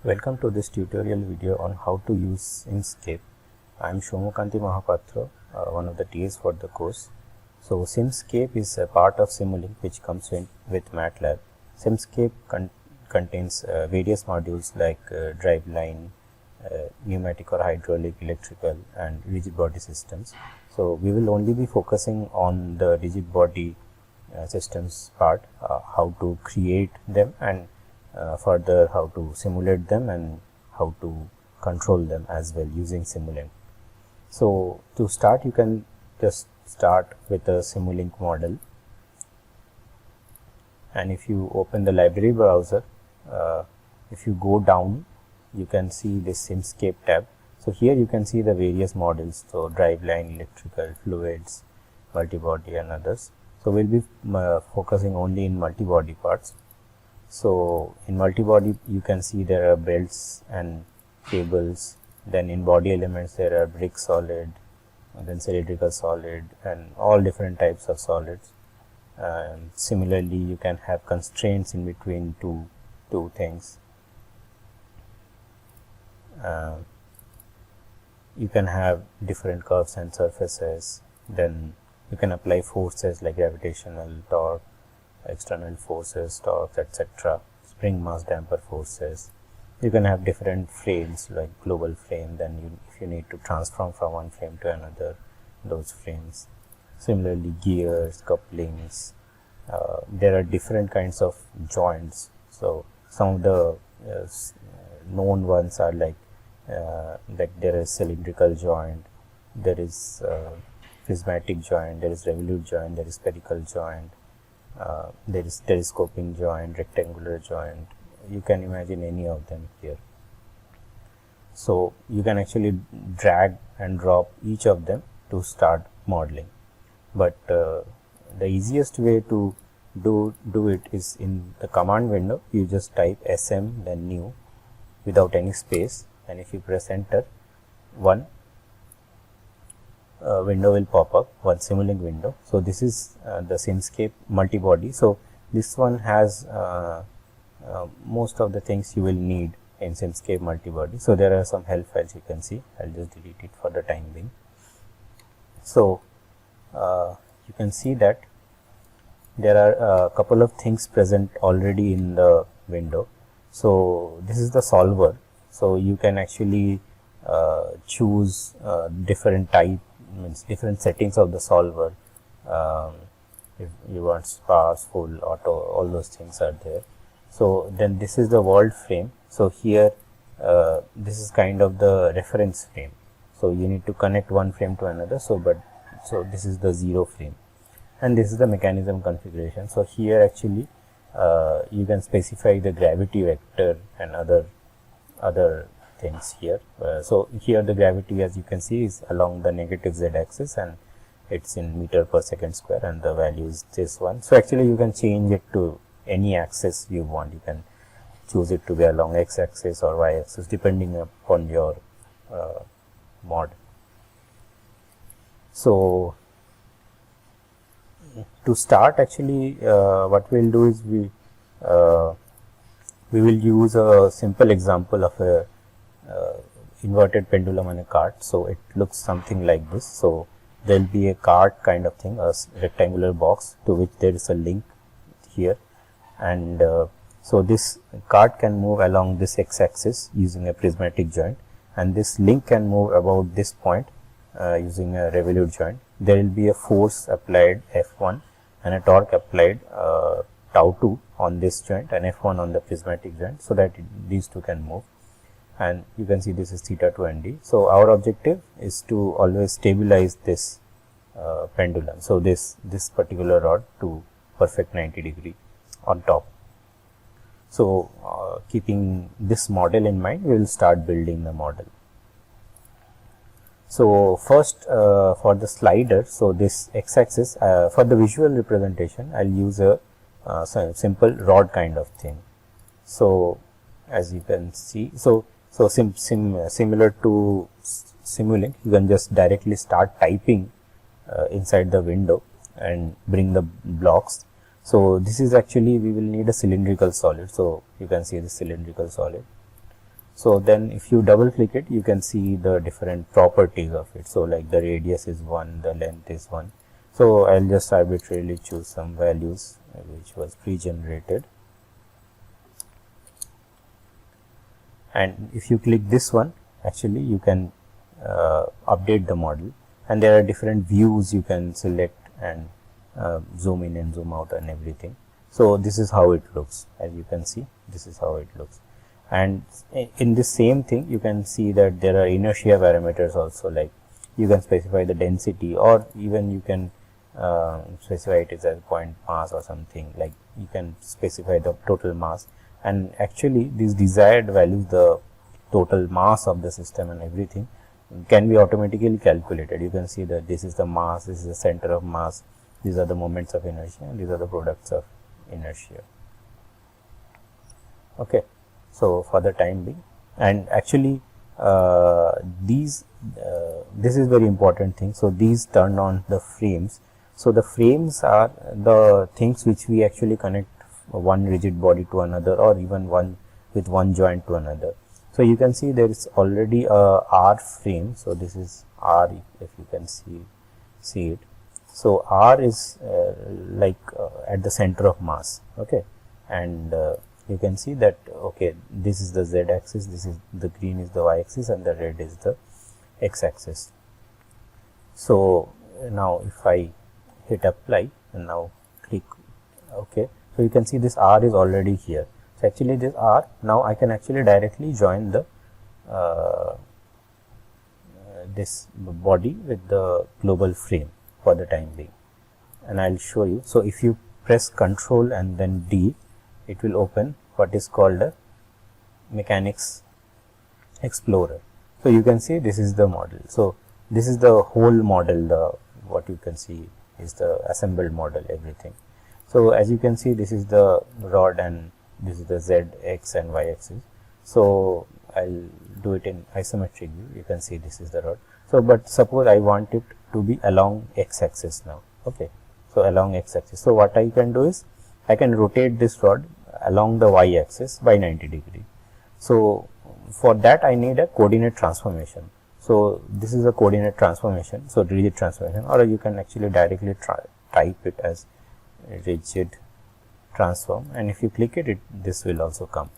Welcome to this tutorial video on how to use Simscape. I am Shomukanti Mahapatra, one of the TAs for the course. So Simscape is a part of Simulink which comes in with MATLAB. Simscape contains various modules like driveline, pneumatic or hydraulic, electrical and rigid body systems. So we will only be focusing on the rigid body systems part, how to create them and further how to simulate them and how to control them as well using Simulink. So to start, you can just start with a Simulink model, and if you open the library browser, if you go down, you can see this Simscape tab. So here you can see the various models, so driveline, electrical, fluids, multibody and others. So we'll be focusing only in multibody parts. So in multibody you can see there are belts and cables, then in body elements there are brick solid, and then cylindrical solid and all different types of solids. Similarly you can have constraints in between two things. You can have different curves and surfaces, then you can apply forces like gravitational, torque, external forces, torques, etc., spring mass damper forces. You can have different frames like global frame, then if you need to transform from one frame to another, those frames. Similarly gears, couplings, there are different kinds of joints. So some of the known ones are like there is cylindrical joint, there is prismatic joint, there is revolute joint, there is spherical joint, there is telescoping joint, rectangular joint. You can imagine any of them here. So you can actually drag and drop each of them to start modeling, but the easiest way to do it is in the command window. You just type sm then new without any space, and if you press enter, one window will pop up, one Simulink window. So this is the Simscape multibody. So this one has most of the things you will need in Simscape multibody. So there are some help files you can see. I'll just delete it for the time being. So you can see that there are a couple of things present already in the window. So this is the solver. So you can actually choose different different settings of the solver. If you want sparse, full, auto, all those things are there. So then this is the world frame. So here this is kind of the reference frame. So you need to connect one frame to another. So this is the 0 frame, and this is the mechanism configuration. So here actually you can specify the gravity vector and other things here. So here the gravity, as you can see, is along the negative z axis and it's in meter per second square, and the value is this one. So actually you can change it to any axis you want. You can choose it to be along x axis or y axis depending upon your mod. So to start, actually what we'll do is we will use a simple example of a inverted pendulum and a cart. So it looks something like this. So there will be a cart kind of thing, a rectangular box to which there is a link here, and so this cart can move along this x axis using a prismatic joint, and this link can move about this point using a revolute joint. There will be a force applied F1 and a torque applied tau 2 on this joint and F1 on the prismatic joint, so that these two can move. And you can see this is theta 2 and d. So our objective is to always stabilize this pendulum, so this particular rod to perfect 90 degree on top. So keeping this model in mind, we will start building the model. So first for the slider, so this x axis, for the visual representation I'll use a simple rod kind of thing. So as you can see, so similar to Simulink, you can just directly start typing inside the window and bring the blocks. So this is actually, we will need a cylindrical solid. So you can see the cylindrical solid. So then if you double click it, you can see the different properties of it. So like the radius is 1, the length is 1. So I'll just arbitrarily choose some values which was pre-generated. And if you click this one, actually you can update the model, and there are different views you can select and zoom in and zoom out and everything. So this is how it looks. As you can see, this is how it looks. And in this same thing, you can see that there are inertia parameters also, like you can specify the density, or even you can specify it as a point mass or something, like you can specify the total mass. And actually these desired values, the total mass of the system and everything, can be automatically calculated. You can see that this is the mass, this is the center of mass, these are the moments of inertia, and these are the products of inertia. Okay. So for the time being, and actually this is very important thing. So these turn on the frames. So the frames are the things which we actually connect one rigid body to another, or even one with one joint to another. So you can see there is already a R frame. So this is R, if you can see it. So R is at the center of mass. Okay, and you can see that, okay, this is the Z axis, this is the green is the Y axis, and the red is the X axis. So now if I hit apply and now click OK, so you can see this R is already here. So actually this R, now I can actually directly join the this body with the global frame for the time being, and I'll show you. So if you press Ctrl and then D, it will open what is called a mechanics explorer. So you can see this is the model. So this is the whole model. The what you can see is the assembled model, everything. So as you can see, this is the rod and this is the Z, X and Y axis. So I'll do it in isometric view. You can see this is the rod. So but suppose I want it to be along X axis now. Okay. So along X axis. So what I can do is I can rotate this rod along the Y axis by 90 degree. So for that I need a coordinate transformation. So this is a coordinate transformation, so rigid transformation, or you can actually directly type it as rigid transform, and if you click it, this will also come.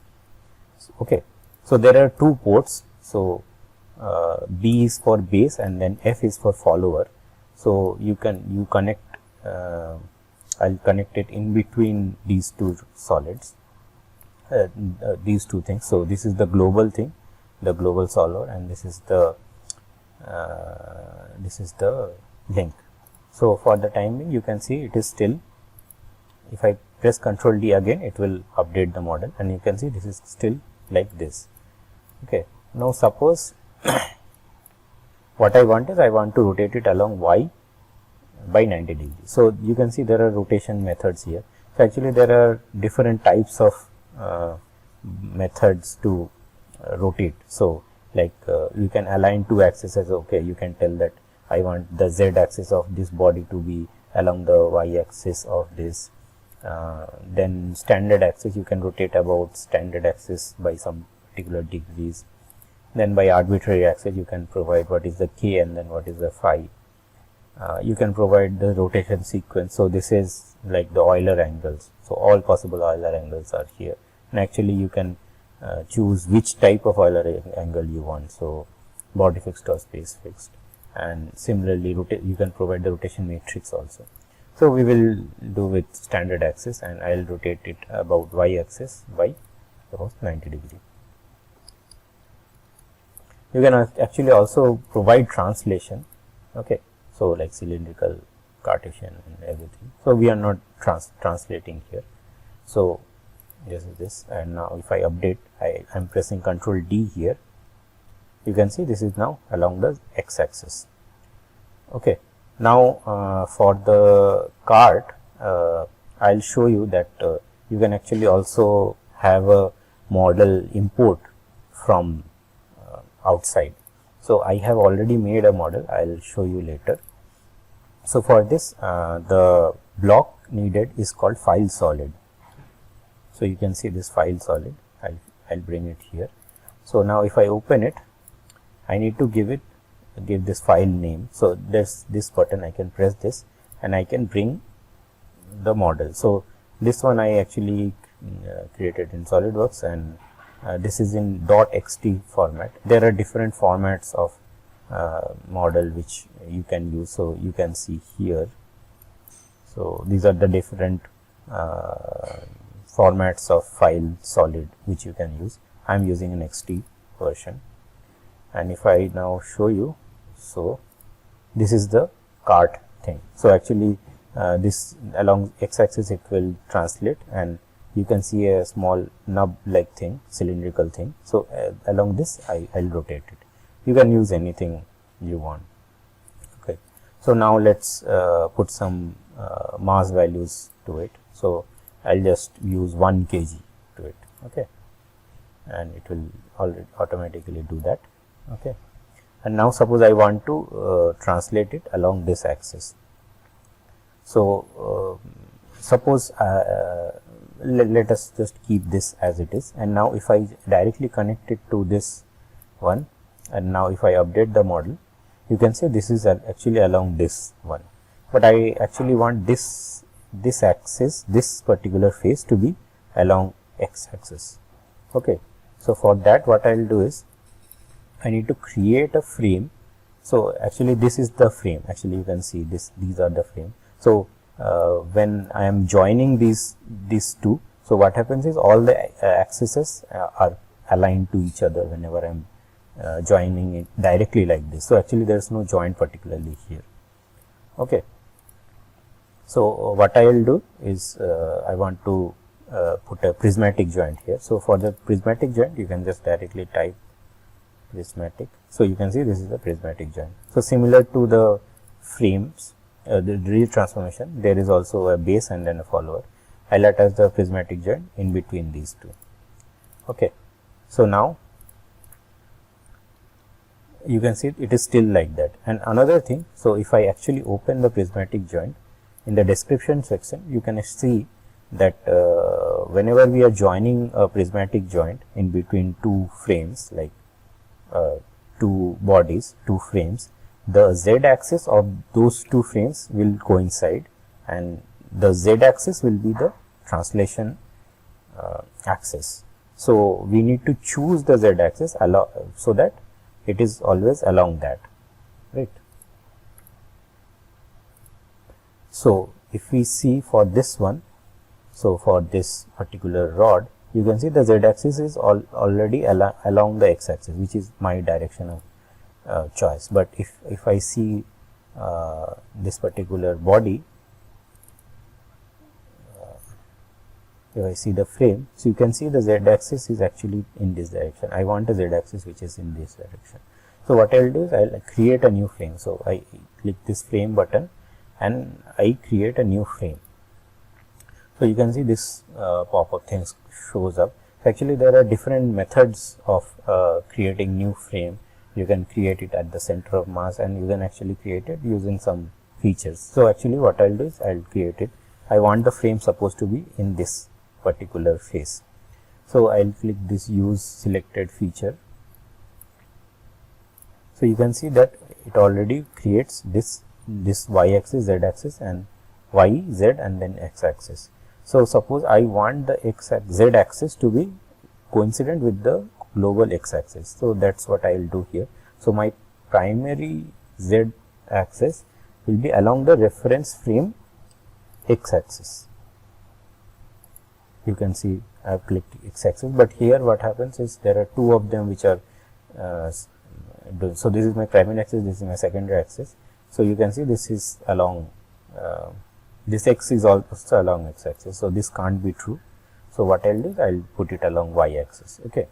Okay, so there are two ports. So B is for base and then F is for follower. So you connect. I'll connect it in between these two solids, these two things. So this is the global thing, the global solver, and this is the link. So for the time being, you can see it is still. If I press Ctrl D again, it will update the model, and you can see this is still like this. Okay. Now suppose what I want is I want to rotate it along Y by 90 degrees. So you can see there are rotation methods here. So actually there are different types of methods to rotate. So like you can align two axes as, okay, you can tell that I want the Z axis of this body to be along the Y axis of this. Then standard axis, you can rotate about standard axis by some particular degrees. Then by arbitrary axis, you can provide what is the K and then what is the phi. You can provide the rotation sequence. So this is like the Euler angles. So all possible Euler angles are here, and actually you can choose which type of Euler angle you want. So body fixed or space fixed, and similarly you can provide the rotation matrix also. So we will do with standard axis, and I will rotate it about Y axis by suppose 90 degree. You can actually also provide translation. Okay. So like cylindrical, Cartesian and everything. So we are not translating here. So this is this, and now if I update, I am pressing Ctrl D here. You can see this is now along the X axis. Okay. Now for the cart, I'll show you that you can actually also have a model import from outside. So I have already made a model. I'll show you later. So for this, the block needed is called file solid. So you can see this file solid. I'll bring it here. So now if I open it, I need to give this file name. So there's this button, I can press this and I can bring the model. So this one I actually created in SolidWorks, and this is in .xt format. There are different formats of model which you can use. So you can see here. So these are the different formats of file solid which you can use. I am using an XT version, and if I now show you, so this is the cart thing. So actually this along x-axis it will translate, and you can see a small nub like thing, cylindrical thing. So along this I'll rotate it. You can use anything you want. Okay. So now let's put some mass values to it. So I'll just use 1 kg to it. Okay, and it will automatically do that. Okay, and now suppose I want to translate it along this axis. So suppose let us just keep this as it is, and now if I directly connect it to this one, and now if I update the model, you can see this is actually along this one, but I actually want this axis, this particular face, to be along x-axis. Okay, so for that what I will do is I need to create a frame. So actually this is the frame. Actually you can see these are the frame. So when I am joining these two, so what happens is all the axes are aligned to each other whenever I am joining it directly like this. So actually there is no joint particularly here. Okay, so what I will do is I want to put a prismatic joint here. So for the prismatic joint you can just directly type prismatic. So you can see this is the prismatic joint. So similar to the frames, the real transformation, there is also a base and then a follower. I'll attach the prismatic joint in between these two. Okay, so now you can see it is still like that. And another thing, so if I actually open the prismatic joint, in the description section you can see that whenever we are joining a prismatic joint in between two frames, like two bodies, two frames, the z-axis of those two frames will coincide, and the z-axis will be the translation axis. So we need to choose the z-axis so that it is always along that, right? So if we see for this one, so for this particular rod, you can see the z-axis is already along the x-axis, which is my direction of choice. But if I see this particular body, if I see the frame, so you can see the z-axis is actually in this direction. I want a z-axis which is in this direction. So what I will do is I will create a new frame. So I click this frame button and I create a new frame. So you can see this pop-up thing shows up. So actually there are different methods of creating new frame. You can create it at the center of mass, and you can actually create it using some features. So actually what I will do is I will create it. I want the frame supposed to be in this particular face. So I will click this use selected feature. So you can see that it already creates this y-axis, z-axis, and y, z, and then x-axis. So suppose I want the z-axis to be coincident with the global x-axis. So that's what I will do here. So my primary z-axis will be along the reference frame x-axis. You can see I have clicked x-axis, but here what happens is there are two of them which are so this is my primary axis, this is my secondary axis. So you can see this is along this x is also along x-axis, so this can't be true. So what I'll do is I'll put it along y-axis, okay,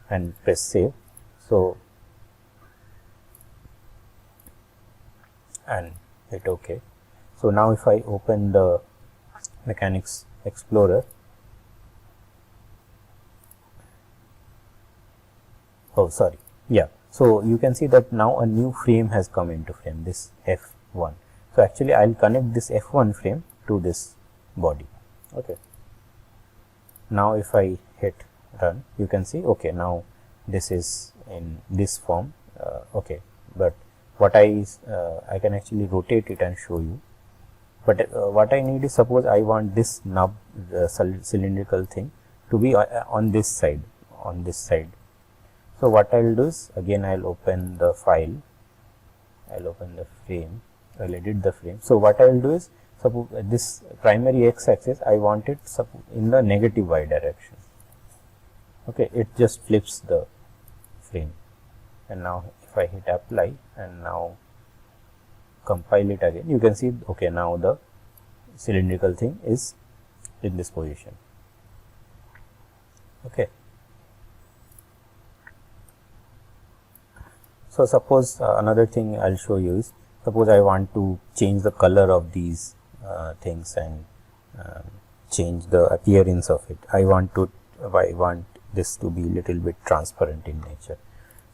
and press save. So and hit OK. So now if I open the Mechanics Explorer, so you can see that now a new frame has come into frame, this F1. So actually I'll connect this F1 frame to this body. Okay. Now if I hit run, you can see, okay, now this is in this form. Okay, but what I can actually rotate it and show you. But what I need is, suppose I want this knob, the cylindrical thing, to be on this side, So what I will do is, again I will open the file, I will open the frame, I will edit the frame. So what I will do is, suppose this primary x axis I want it in the negative y direction. Okay, it just flips the frame. And now if I hit apply and now compile it again, you can see, okay, now the cylindrical thing is in this position. Okay. So suppose another thing I will show you is, suppose I want to change the color of these things and change the appearance of it. I want this to be little bit transparent in nature.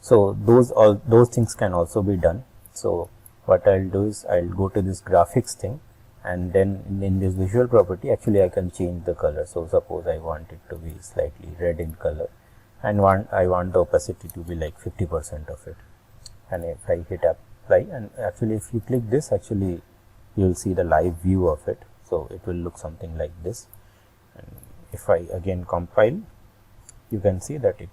So those things can also be done. So what I will do is, I will go to this graphics thing, and then in this visual property, actually I can change the color. So suppose I want it to be slightly red in color, and I want the opacity to be like 50% of it. And if I hit apply, and actually if you click this, actually you will see the live view of it. So it will look something like this. And if I again compile, you can see that it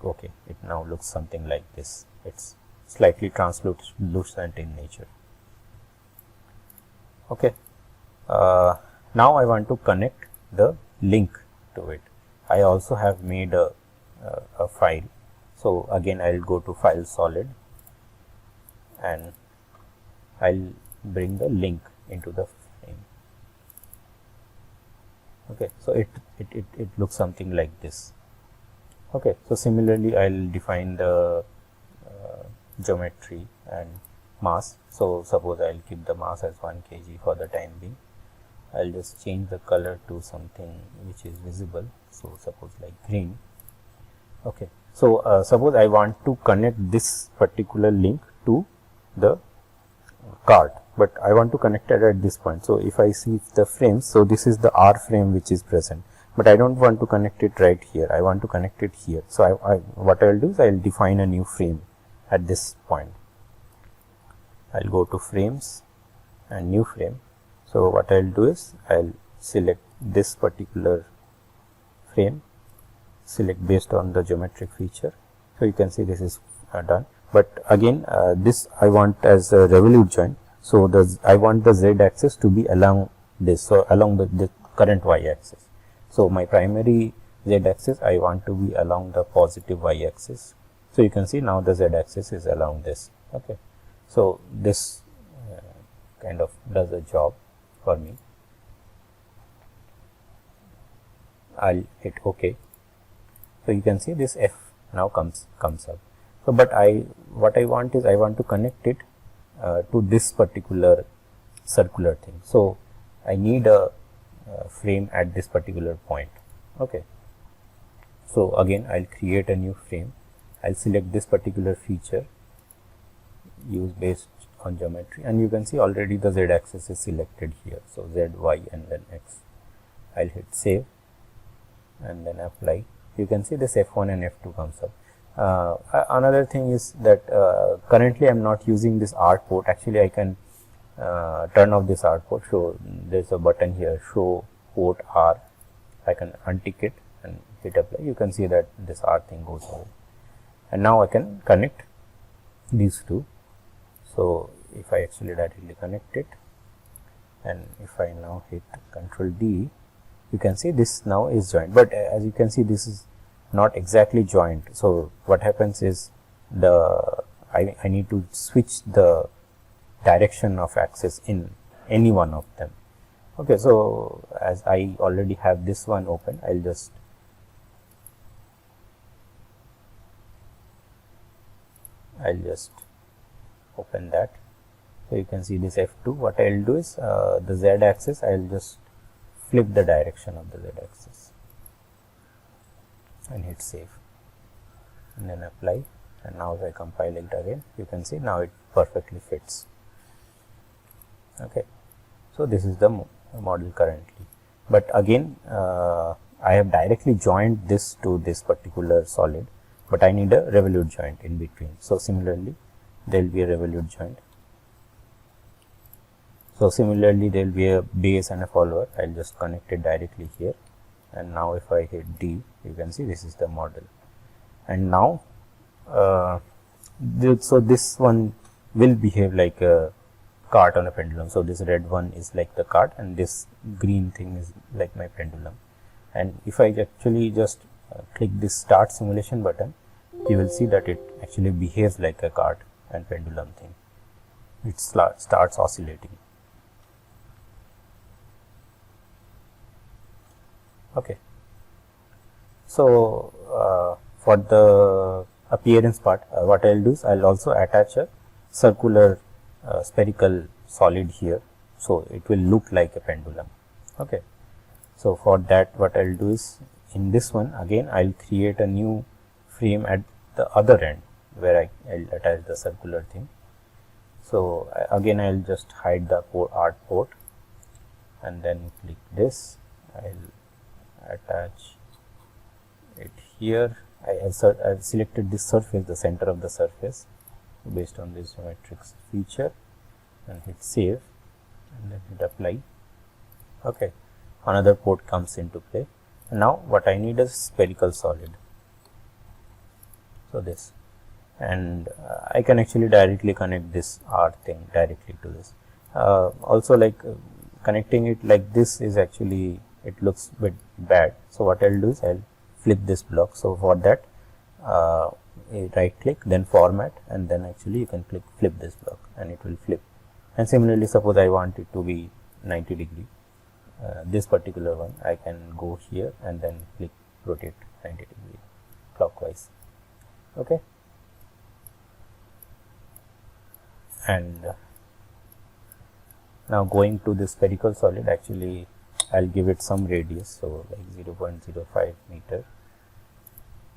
now looks something like this. It's slightly translucent in nature. Okay. Now I want to connect the link to it. I also have made a file. So again I will go to file solid, and I will bring the link into the frame. Okay, so it looks something like this. Okay, so similarly I will define the geometry and mass. So suppose I will keep the mass as 1 kg for the time being. I will just change the color to something which is visible. So suppose like green. Okay, so suppose I want to connect this particular link to the card, but I want to connect it at this point. So if I see the frames, so this is the R frame which is present, but I don't want to connect it right here. I want to connect it here. So what I will do is, I will define a new frame at this point. I will go to frames and new frame. So what I will do is, I will select this particular frame, select based on the geometric feature. So you can see this is done. But again, this I want as a revolute joint. So I want the z axis to be along this, so along the current y axis. So my primary z axis I want to be along the positive y axis. So you can see now the z axis is along this. Okay, so this kind of does a job for me. I'll hit OK. So you can see this F now comes up. So but what I want is, I want to connect it to this particular circular thing. So I need a frame at this particular point. Okay, so again I'll create a new frame. I'll select this particular feature, use based on geometry, and you can see already the z axis is selected here. So z, y, and then x. I'll hit save and then apply. You can see this F1 and F2 comes up. Another thing is that currently I am not using this art port. Actually I can turn off this art port. So there is a button here, show port R. I can untick it and hit apply. You can see that this art thing goes away, and now I can connect these two. So if I actually directly connect it, and if I now hit Ctrl D, you can see this now is joined. But as you can see, this is not exactly joined. So what happens is, I need to switch the direction of axis in any one of them. Okay, so as I already have this one open, I'll just open that. So you can see this F2. What I'll do is, the Z axis, I'll just flip the direction of the Z axis and hit save and then apply. And now if I compile it again, you can see now it perfectly fits. Okay, so this is the model currently. But again, I have directly joined this to this particular solid, but I need a revolute joint in between. So similarly there will be a revolute joint. So similarly there will be a base and a follower. I will just connect it directly here, and now if I hit D, you can see this is the model. And now so this one will behave like a cart on a pendulum. So this red one is like the cart, and this green thing is like my pendulum. And if I actually just click this start simulation button, you will see that it actually behaves like a cart and pendulum thing. It starts oscillating. Okay. So for the appearance part, what I will do is I will also attach a circular spherical solid here, so it will look like a pendulum. Okay. So for that, what I will do is, in this one again I will create a new frame at the other end where I will attach the circular thing. So again I will just hide the art port and then click this. I will attach it here. I have selected this surface, the center of the surface, based on this geometric feature, and hit save and then hit apply. Okay. Another port comes into play. And now what I need is spherical solid. So this, and I can actually directly connect this art thing directly to this. Also, like connecting it like this is actually, it looks a bit bad. So what I will do is I will flip this block. So for that, right click, then format, and then actually you can click flip this block and it will flip. And similarly, suppose I want it to be 90 degree. This particular one, I can go here and then click rotate 90 degree clockwise. Okay. And now going to this spherical solid, actually I will give it some radius, so like 0.05 meter.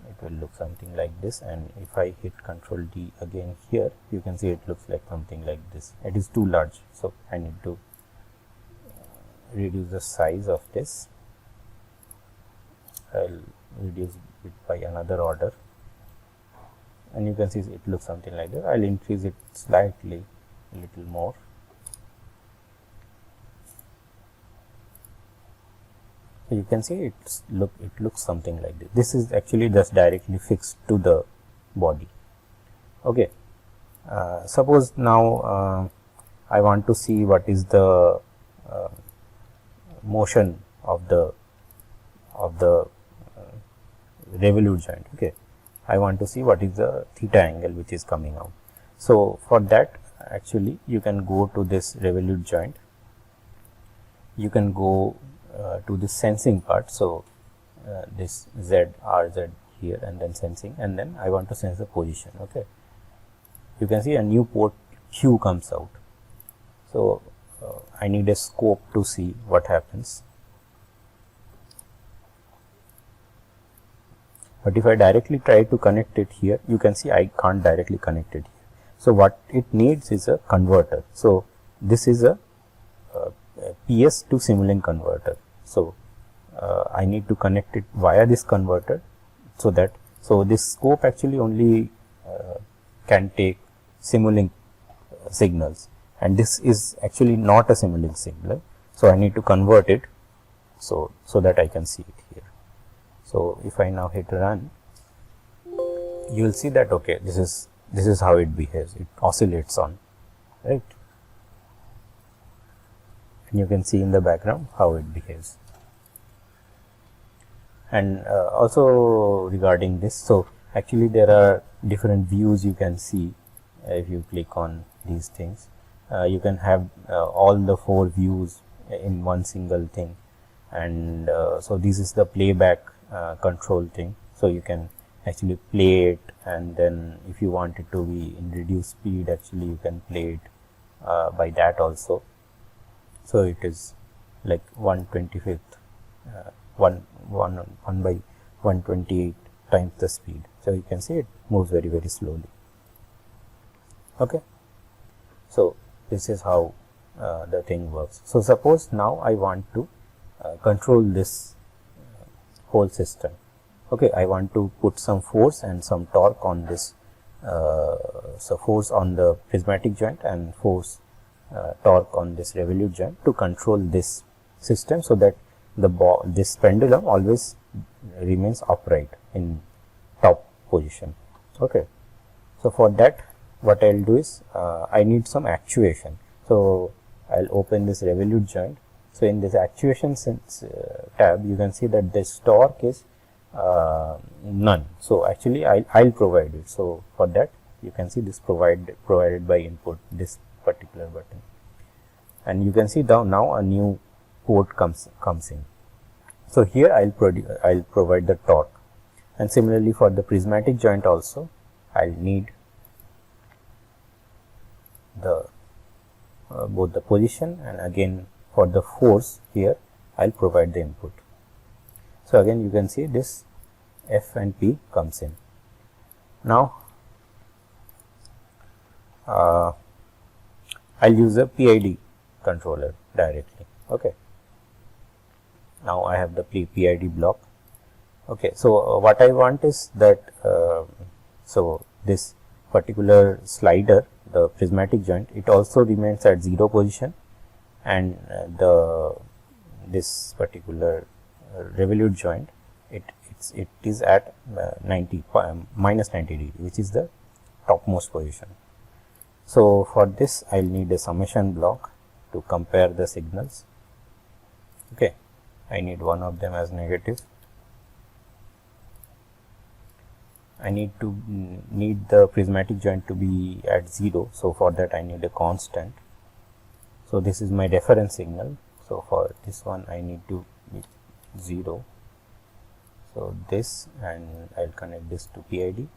It will look something like this, and if I hit Ctrl D again here, you can see it looks like something like this. It is too large, so I need to reduce the size of this. I will reduce it by another order, and you can see it looks something like that. I will increase it slightly, a little more. So you can see it looks something like this. This is actually just directly fixed to the body. Okay. Suppose now I want to see what is the motion of the revolute joint. Okay, I want to see what is the theta angle which is coming out. So for that, actually you can go to this revolute joint. You can go to this sensing part. So this RZ here, and then sensing, and then I want to sense the position. Okay, you can see a new port Q comes out. So I need a scope to see what happens. But if I directly try to connect it here, you can see I can't directly connect it here. So what it needs is a converter. So this is a PS to Simulink converter. So I need to connect it via this converter, so this scope actually only can take Simulink signals, and this is actually not a Simulink signal. So I need to convert it so that I can see it here. So if I now hit run, you will see that okay, this is how it behaves. It oscillates on, right? And you can see in the background how it behaves. And also regarding this, so actually there are different views you can see if you click on these things. You can have all the 4 views in one single thing, and so this is the playback control thing. So you can actually play it, and then if you want it to be in reduced speed, actually you can play it by that also. So it is like 1/25 1 by 128 times the speed. So you can see it moves very, very slowly. Okay. So this is how the thing works. So suppose now I want to control this whole system. Okay, I want to put some force and some torque on this. So force on the prismatic joint and force torque on this revolute joint to control this system, so that this pendulum always remains upright in top position. Okay, so for that what I will do is I need some actuation. So I will open this revolute joint. So in this actuation tab, you can see that this torque is none. So actually I'll provide it. So for that you can see this provided by input, this particular button, and you can see now a new port comes in. So here I'll provide the torque, and similarly for the prismatic joint also I'll need the both the position, and again for the force here I'll provide the input. So again you can see this F and P comes in. Now I'll use a PID controller directly. Okay, now I have the PID block. Okay, so what I want is that so this particular slider, the prismatic joint, it also remains at 0 position, and this particular revolute joint, it is at minus 90 degree, which is the topmost position. So for this I'll need a summation block to compare the signals. Okay, I need one of them as negative. I need the prismatic joint to be at 0. So for that I need a constant. So this is my reference signal. So for this one I need to be 0. So this, and I'll connect this to PID.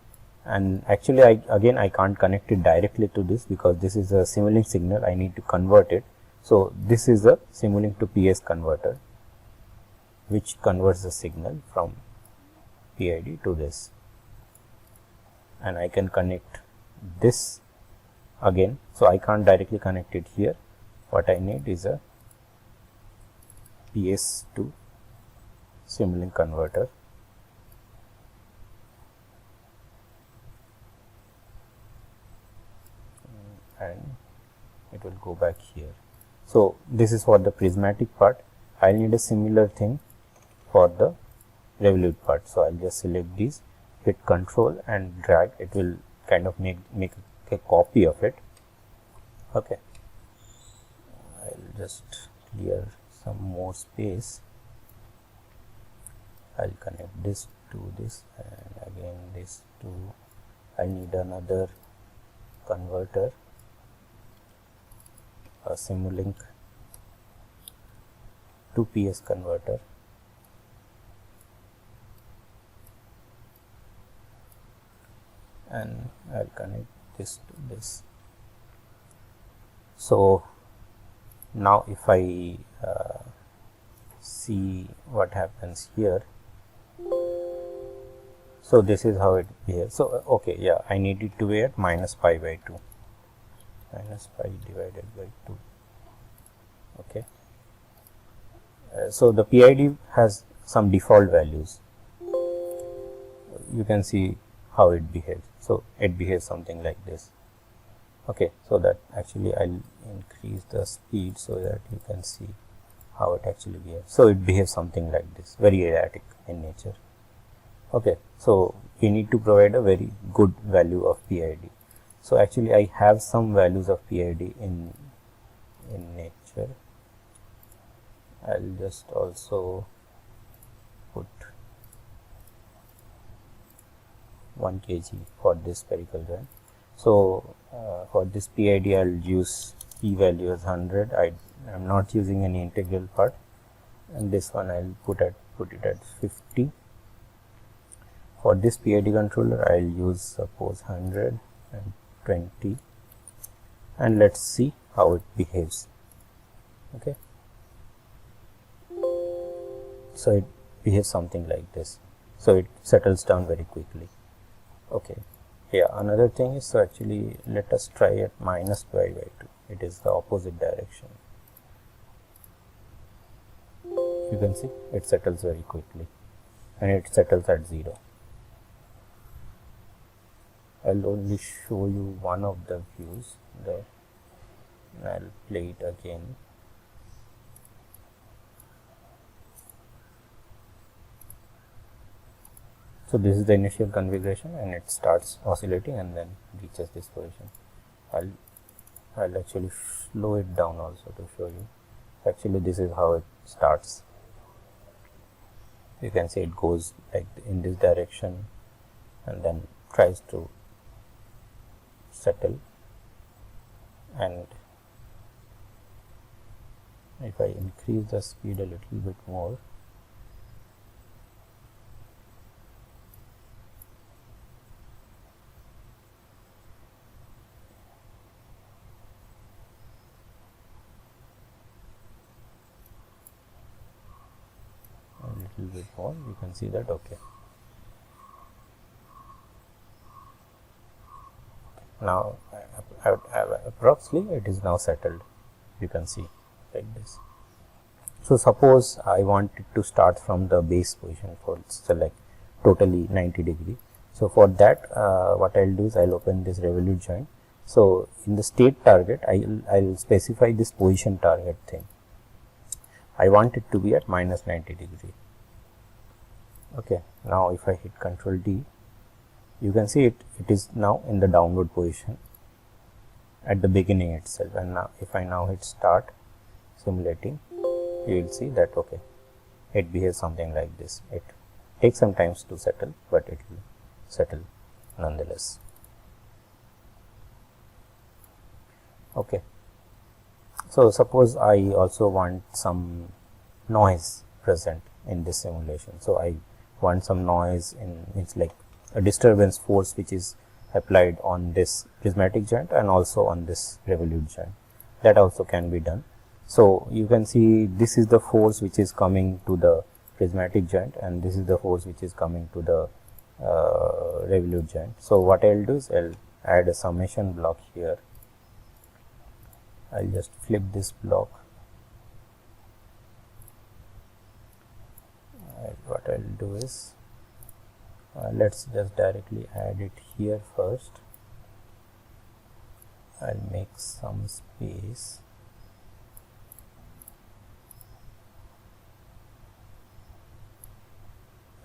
And actually I can't connect it directly to this, because this is a Simulink signal. I need to convert it. So this is a Simulink to PS converter, which converts the signal from PID to this, and I can connect this again. So I can't directly connect it here. What I need is a PS to Simulink converter, and it will go back here. So this is for the prismatic part. I need a similar thing for the revolute part. So I'll just select these, hit control and drag. It will kind of make a copy of it. Okay, I'll just clear some more space. I'll connect this to this, and again this to, I need another converter, a Simulink to PS converter, and I'll connect this to this. So now if I see what happens here, so this is how it behaves. So okay, yeah, I need it to be at minus pi by 2, minus pi divided by 2. Okay, so the PID has some default values. You can see how it behaves. So it behaves something like this. Okay, so that actually I'll increase the speed so that you can see how it actually behaves. So it behaves something like this, very erratic in nature. Okay, so we need to provide a very good value of PID. So actually I have some values of PID in nature. I'll just also put 1 kg for this spherical joint. So for this PID I'll use P value as 100. I am not using any integral part, and this one I'll put it at 50. For this PID controller I'll use suppose 100 and 20, and let's see how it behaves. Okay, so it behaves something like this. So it settles down very quickly. Okay, yeah, another thing is, so actually let us try at minus pi by 2. It is the opposite direction. You can see it settles very quickly, and it settles at 0. I'll only show you one of the views there. I'll play it again. So this is the initial configuration, and it starts oscillating and then reaches this position. I'll actually slow it down also to show you. Actually, this is how it starts. You can see it goes like in this direction and then tries to settle, and if I increase the speed a little bit more, you can see that. Okay, now approximately it is now settled, you can see like this. So suppose I want it to start from the base position, for select totally 90 degree. So for that, what I'll do is I'll open this revolute joint. So in the state target, I'll specify this position target thing. I want it to be at minus 90 degree. Okay, now if I hit Ctrl D, you can see it is now in the downward position at the beginning itself. And now if I now hit start simulating, you will see that okay, it behaves something like this. It takes some time to settle, but it will settle nonetheless. Okay, so suppose I also want some noise present in this simulation. So I want some noise in, it's like a disturbance force which is applied on this prismatic joint and also on this revolute joint. That also can be done. So you can see this is the force which is coming to the prismatic joint, and this is the force which is coming to the revolute joint. So what I'll do is I'll add a summation block here. I'll just flip this block. What I'll do is let's just directly add it here first. I'll make some space.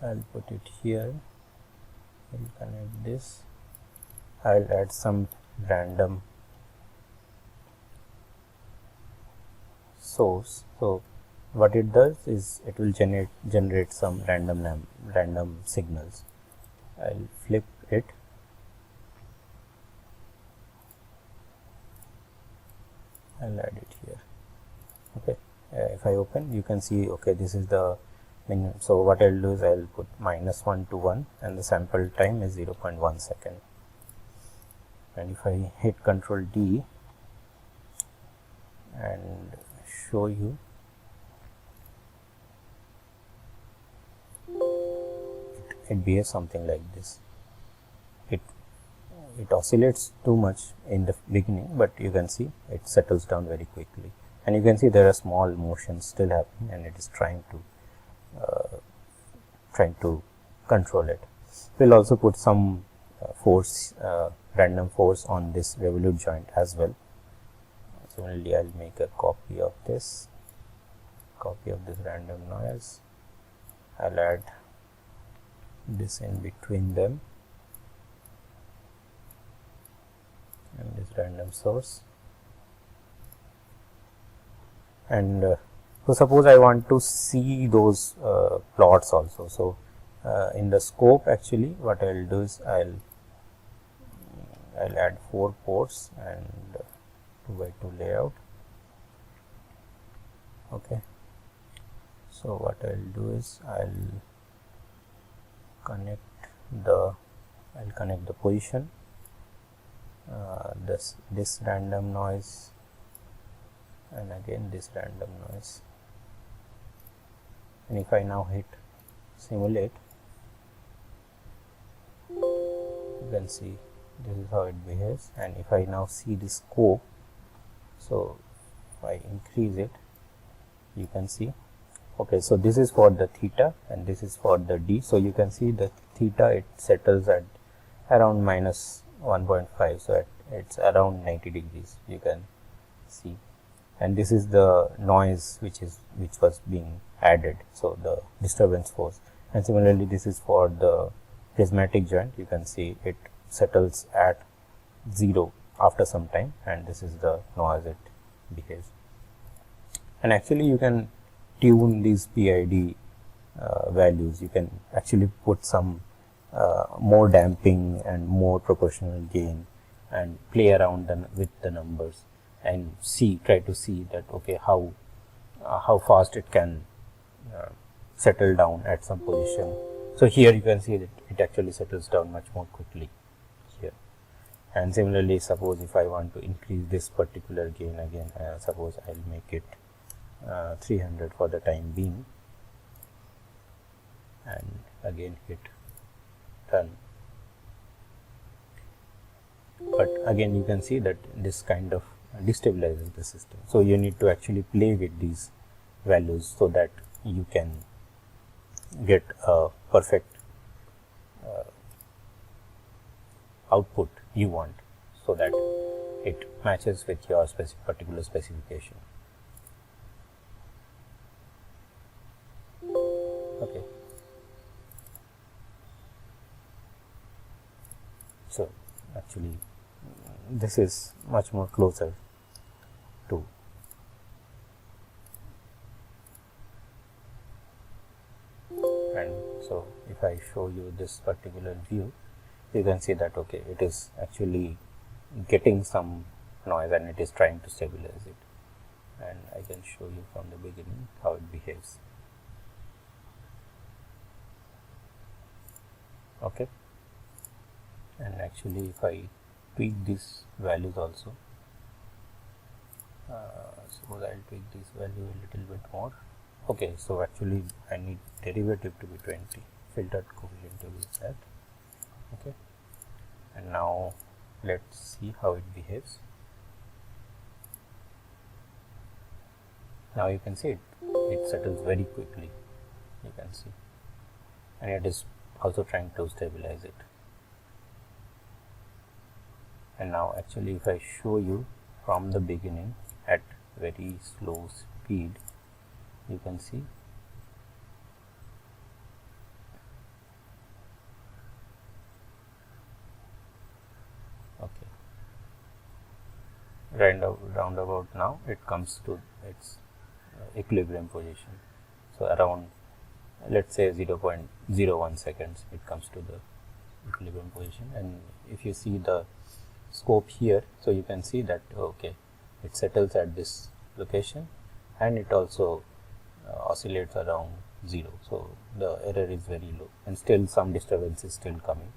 I'll put it here. I'll connect this. I'll add some random source. So what it does is it will generate some random signals. I'll flip it. I'll add it here. Okay, if I open, you can see okay, this is the minimum. So what I'll do is I'll put -1 to 1, and the sample time is 0.1 second. And if I hit Ctrl D and show you, it behaves something like this. It oscillates too much in the beginning, but you can see it settles down very quickly, and you can see there are small motions still happening, and it is trying to control it. We'll also put some random force on this revolute joint as well. Similarly, I'll make a copy of this random noise. I'll add this in between them and this random source. And so suppose I want to see those plots also. So in the scope, actually what I'll do is I'll add 4 ports and 2x2 layout. Okay, so what I'll do is I'll connect the position, this random noise, and again this random noise. And if I now hit simulate, you can see this is how it behaves. And if I now see the scope, so if I increase it, you can see Okay, so this is for the theta and this is for the d. So you can see the theta, it settles at around minus 1.5, so it's around 90 degrees, you can see. And this is the noise which was being added, so the disturbance force. And similarly, this is for the prismatic joint, you can see it settles at 0 after some time, and this is the noise it behaves. And actually you can tune these PID values. You can actually put some more damping and more proportional gain and play around with the numbers and try to see that okay, how fast it can settle down at some position. So here you can see that it actually settles down much more quickly here. And similarly, suppose if I want to increase this particular gain again, suppose I'll make it 300 for the time being, and again hit run. But again you can see that this kind of destabilizes the system. So you need to actually play with these values so that you can get a perfect output you want, so that it matches with your particular specification. Okay. So actually this is much more closer to. And so if I show you this particular view, you can see that okay, it is actually getting some noise and it is trying to stabilize it. And I can show you from the beginning how it behaves. Okay. And actually if I tweak these values also, suppose I'll tweak this value a little bit more. Okay, so actually I need derivative to be 20, filtered coefficient to be that. Okay, and now let's see how it behaves. Now you can see it settles very quickly, you can see, and it is also trying to stabilize it. And now actually if I show you from the beginning at very slow speed, you can see okay, round about now it comes to its equilibrium position. So around, let's say 0.01 seconds it comes to the equilibrium position. And if you see the scope here, so you can see that okay, it settles at this location and it also oscillates around 0. So the error is very low and still some disturbance is still coming.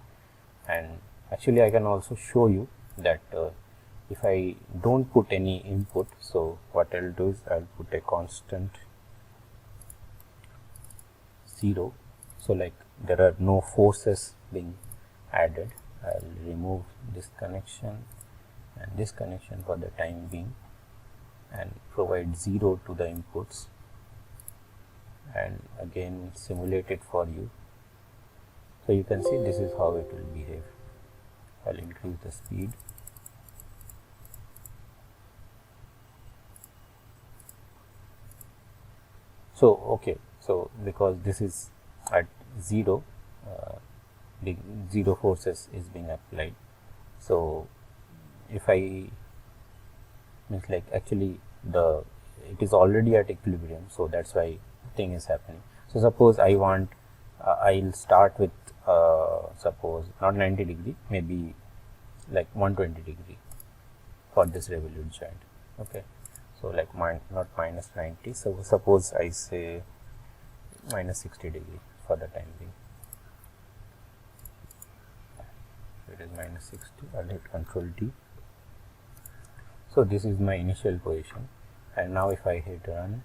And actually I can also show you that if I don't put any input, so what I'll do is I'll put a constant 0, so like there are no forces being added. I'll remove this connection and this connection for the time being and provide 0 to the inputs, and again simulate it for you. So you can see this is how it will behave. I'll increase the speed. So okay, so because this is at 0, the 0 forces is being applied. So if I means like actually it is already at equilibrium, so that's why thing is happening. So suppose I want I'll start with suppose not 90 degree, maybe like 120 degree for this revolute joint. Okay, so like not minus 90, so suppose I say minus 60 degree for the time being. So it is minus 60. I'll hit Control D. So this is my initial position, and now if I hit run,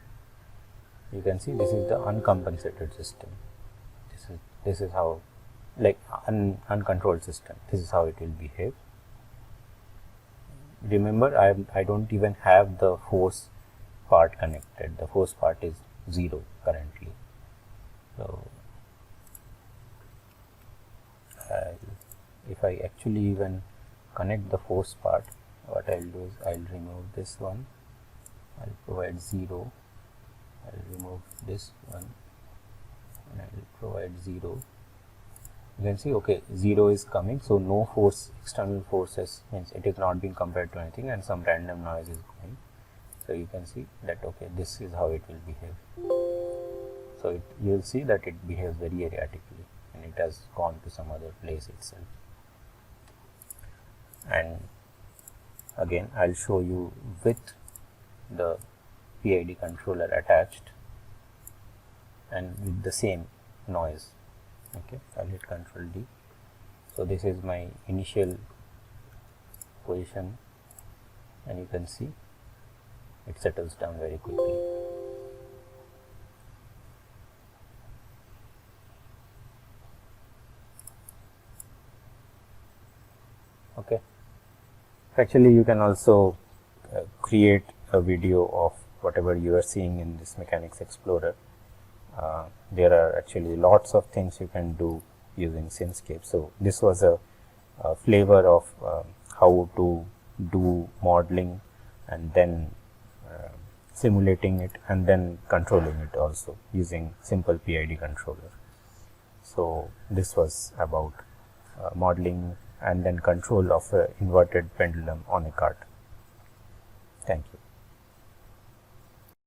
you can see this is the uncompensated system. This is how, like uncontrolled system, this is how it will behave. Remember, I don't even have the force part connected. The force part is 0 currently. So if I actually even connect the force part, what I'll do is I'll remove this one, I'll provide 0, I'll remove this one, and I'll provide 0. You can see, okay, 0 is coming, so no force, external forces, means it is not being compared to anything, and some random noise is going. So you can see that, okay, this is how it will behave. So you will see that it behaves very erratically, and it has gone to some other place itself. And again, I'll show you with the PID controller attached and with the same noise. Okay, I'll hit Control D. So this is my initial position, and you can see it settles down very quickly. Okay, actually you can also create a video of whatever you are seeing in this Mechanics Explorer. There are actually lots of things you can do using Simscape. So this was a flavor of how to do modeling and then simulating it and then controlling it also using simple PID controller. So this was about modeling and then control of an inverted pendulum on a cart. Thank you.